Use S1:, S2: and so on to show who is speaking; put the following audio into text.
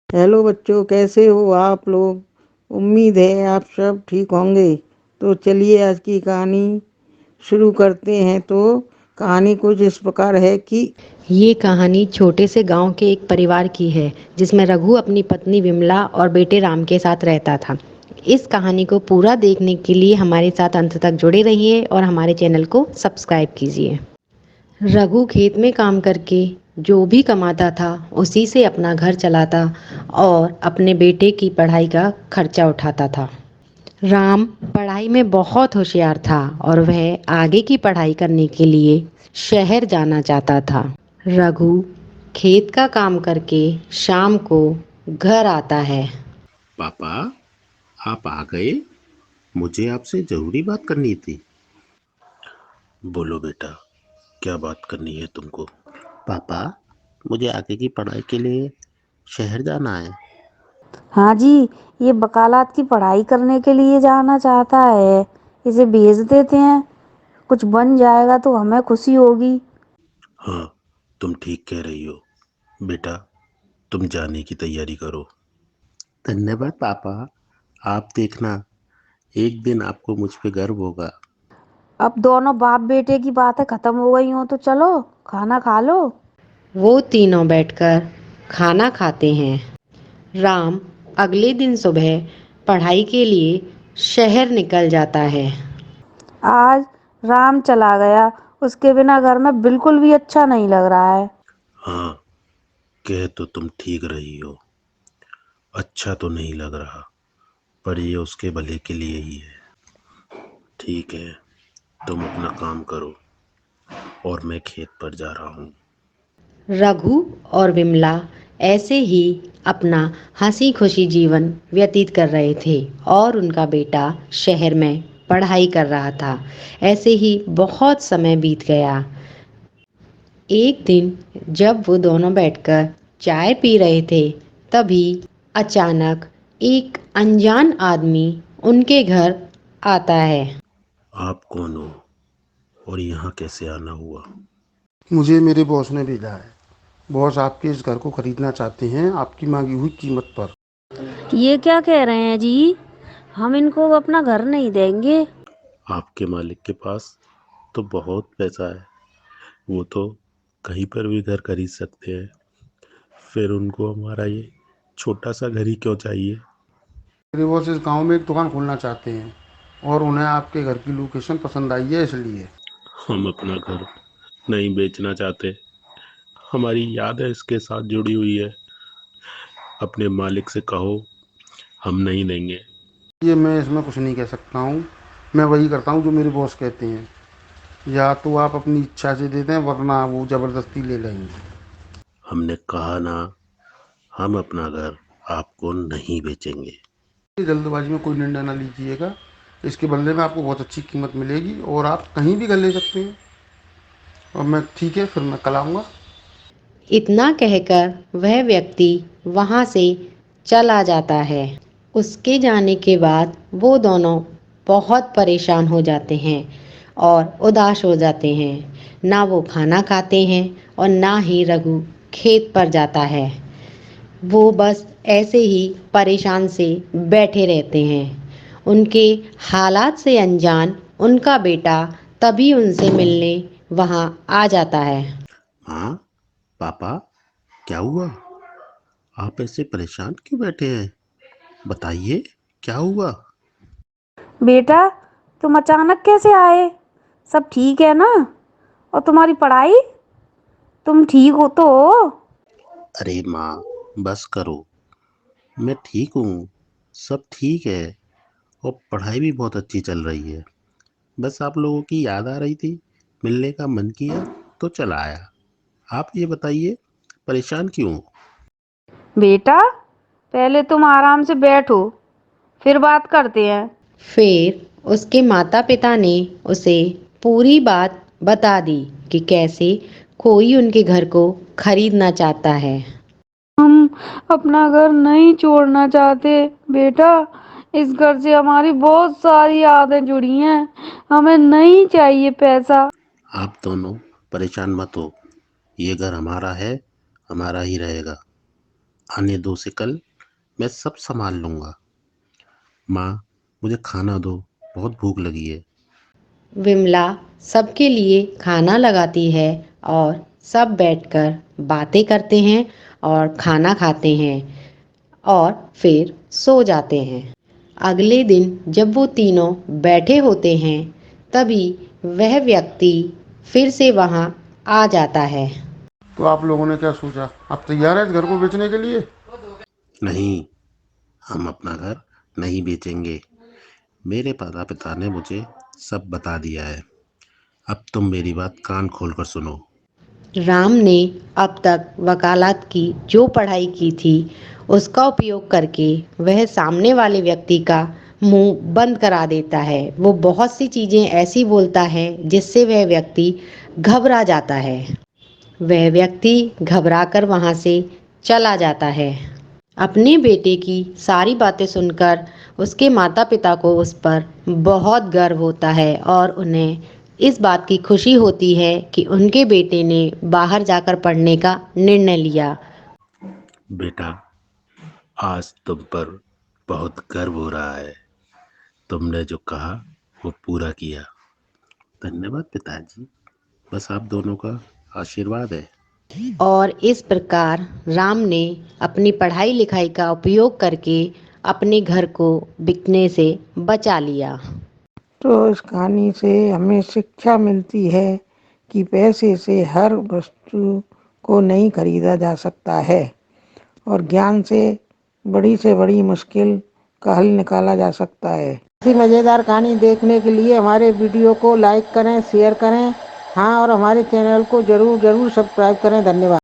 S1: Hello बच्चों, कैसे हो आप लोग। उम्मीद है आप सब ठीक होंगे। तो चलिए आज की कहानी शुरू करते हैं। तो कहानी कुछ इस प्रकार है कि
S2: ये कहानी छोटे से गांव के एक परिवार की है जिसमें रघु अपनी पत्नी विमला और बेटे राम के साथ रहता था। इस कहानी को पूरा देखने के लिए हमारे साथ अंत तक जुड़े रहिए और हमारे चैनल को सब्सक्राइब कीजिए। रघु खेत में काम करके जो भी कमाता था उसी से अपना घर चलाता और अपने बेटे की पढ़ाई का खर्चा उठाता था। राम पढ़ाई में बहुत होशियार था और वह आगे की पढ़ाई करने के लिए शहर जाना चाहता था। रघु खेत का काम करके शाम को घर आता है।
S3: पापा, आप आ गए। मुझे आपसे जरूरी बात करनी थी। बोलो बेटा, क्या बात करनी है तुमको? पापा, मुझे आगे की पढ़ाई के लिए शहर जाना है।
S4: हाँ जी, ये वकालत की पढ़ाई करने के लिए जाना चाहता है। इसे भेज देते हैं, कुछ बन जाएगा तो हमें खुशी होगी।
S3: हाँ, तुम ठीक कह रही हो। बेटा, तुम जाने की तैयारी करो। धन्यवाद पापा। आप देखना, एक दिन आपको मुझ पे गर्व होगा।
S4: अब दोनों बाप बेटे की बातें खत्म हो गई हो तो चलो खाना खा लो।
S2: वो तीनों बैठकर खाना खाते हैं। राम अगले दिन सुबह पढ़ाई के लिए शहर निकल जाता है।
S4: आज राम चला गया, उसके बिना घर में बिल्कुल भी अच्छा नहीं लग रहा है।
S3: हाँ, कह तो तुम ठीक रही हो। अच्छा तो नहीं लग रहा, पर ये उसके भले के लिए ही है। ठीक है, तुम अपना काम करो और मैं खेत पर जा रहा हूँ।
S2: रघु और विमला ऐसे ही अपना हंसी खुशी जीवन व्यतीत कर रहे थे और उनका बेटा शहर में पढ़ाई कर रहा था। ऐसे ही बहुत समय बीत गया। एक दिन जब वो दोनों बैठकर चाय पी रहे थे, तभी अचानक एक अनजान आदमी उनके घर आता है।
S3: आप कौन हो और यहाँ कैसे आना हुआ?
S5: मुझे मेरे बॉस ने भेजा है। बॉस आपके इस घर को खरीदना चाहते हैं, आपकी मांगी हुई कीमत पर।
S4: ये क्या कह रहे हैं जी? हम इनको अपना घर नहीं देंगे।
S3: आपके मालिक के पास तो बहुत पैसा है। वो तो कहीं पर भी घर खरीद सकते हैं। फिर उनको हमारा ये छोटा सा घर ही क्यों चाहिए?
S5: मेरे बॉस इस गांव में एक दुकान खोलना चाहते हैं और उन्हें आपके घर की लोकेशन पसंद आई है, इसलिए।
S3: हम अपना घर नहीं बेचना चाहते। हमारी याद है इसके साथ जुड़ी हुई है। अपने मालिक से कहो, हम नहीं देंगे।
S5: ये मैं इसमें कुछ नहीं कह सकता हूँ। मैं वही करता हूँ जो मेरे बॉस कहते हैं। या तो आप अपनी इच्छा से दे दें, वरना वो ज़बरदस्ती ले लेंगे।
S3: हमने कहा ना, हम अपना घर आपको नहीं बेचेंगे।
S5: जल्दबाजी में कोई निर्णय ना लीजिएगा। इसके बदले में आपको बहुत अच्छी कीमत मिलेगी और आप कहीं भी घर ले सकते हैं। और मैं ठीक है, फिर मैं कल आऊँगा।
S2: इतना कहकर वह व्यक्ति वहाँ से चला जाता है। उसके जाने के बाद वो दोनों बहुत परेशान हो जाते हैं और उदास हो जाते हैं। ना वो खाना खाते हैं और ना ही रघु खेत पर जाता है। वो बस ऐसे ही परेशान से बैठे रहते हैं। उनके हालात से अनजान उनका बेटा तभी उनसे मिलने वहाँ आ जाता है।
S3: हाँ पापा, क्या हुआ? आप ऐसे परेशान क्यों बैठे हैं? बताइए, क्या हुआ?
S4: बेटा, तुम अचानक कैसे आए? सब ठीक है ना? और तुम्हारी पढ़ाई, तुम ठीक हो तो?
S3: अरे माँ, बस करो। मैं ठीक हूँ, सब ठीक है। और पढ़ाई भी बहुत अच्छी चल रही है। बस आप लोगों की याद आ रही थी, मिलने का मन किया तो चला आया। आप ये बताइए, परेशान क्यों हो?
S4: बेटा, पहले तुम आराम से बैठो, फिर बात करते हैं।
S2: फिर उसके माता पिता ने उसे पूरी बात बता दी कि कैसे कोई उनके घर को खरीदना चाहता है।
S4: हम अपना घर नहीं छोड़ना चाहते बेटा। इस घर से हमारी बहुत सारी यादें जुड़ी हैं। हमें नहीं चाहिए पैसा।
S3: आप दोनों परेशान मत हो। ये घर हमारा है, हमारा ही रहेगा। आने दो से कल मैं सब संभाल लूँगा। माँ, मुझे खाना दो, बहुत भूख लगी है।
S2: विमला सबके लिए खाना लगाती है और सब बैठकर बातें करते हैं और खाना खाते हैं और फिर सो जाते हैं। अगले दिन जब वो तीनों बैठे होते हैं तभी वह व्यक्ति फिर से वहाँ आ जाता है।
S5: तो आप लोगों ने क्या सोचा, आप तैयार हैं इस घर को बेचने के लिए?
S3: नहीं, हम अपना घर नहीं बेचेंगे। मेरे माता पिता ने मुझे सब बता दिया है। अब तुम मेरी बात कान खोलकर सुनो।
S2: राम ने अब तक वकालत की जो पढ़ाई की थी उसका उपयोग करके वह सामने वाले व्यक्ति का मुंह बंद करा देता है। वो बहुत सी चीज़ें ऐसी बोलता है जिससे वह व्यक्ति घबरा जाता है। वह व्यक्ति घबराकर वहाँ से चला जाता है। अपने बेटे की सारी बातें सुनकर उसके माता पिता को उस पर बहुत गर्व होता है और उन्हें इस बात की खुशी होती है कि उनके बेटे ने बाहर जाकर पढ़ने का निर्णय लिया।
S3: बेटा, आज तुम पर बहुत गर्व हो रहा है। तुमने जो कहा वो पूरा किया। धन्यवाद पिताजी। बस आप दोनों का आशीर्वाद है।
S2: और इस प्रकार राम ने अपनी पढ़ाई लिखाई का उपयोग करके अपने घर को बिकने से बचा लिया।
S1: तो इस कहानी से हमें शिक्षा मिलती है कि पैसे से हर वस्तु को नहीं खरीदा जा सकता है और ज्ञान से बड़ी मुश्किल का हल निकाला जा सकता है। ऐसी मज़ेदार कहानी देखने के लिए हमारे वीडियो को लाइक करें, शेयर करें, हाँ, और हमारे चैनल को ज़रूर सब्सक्राइब करें। धन्यवाद।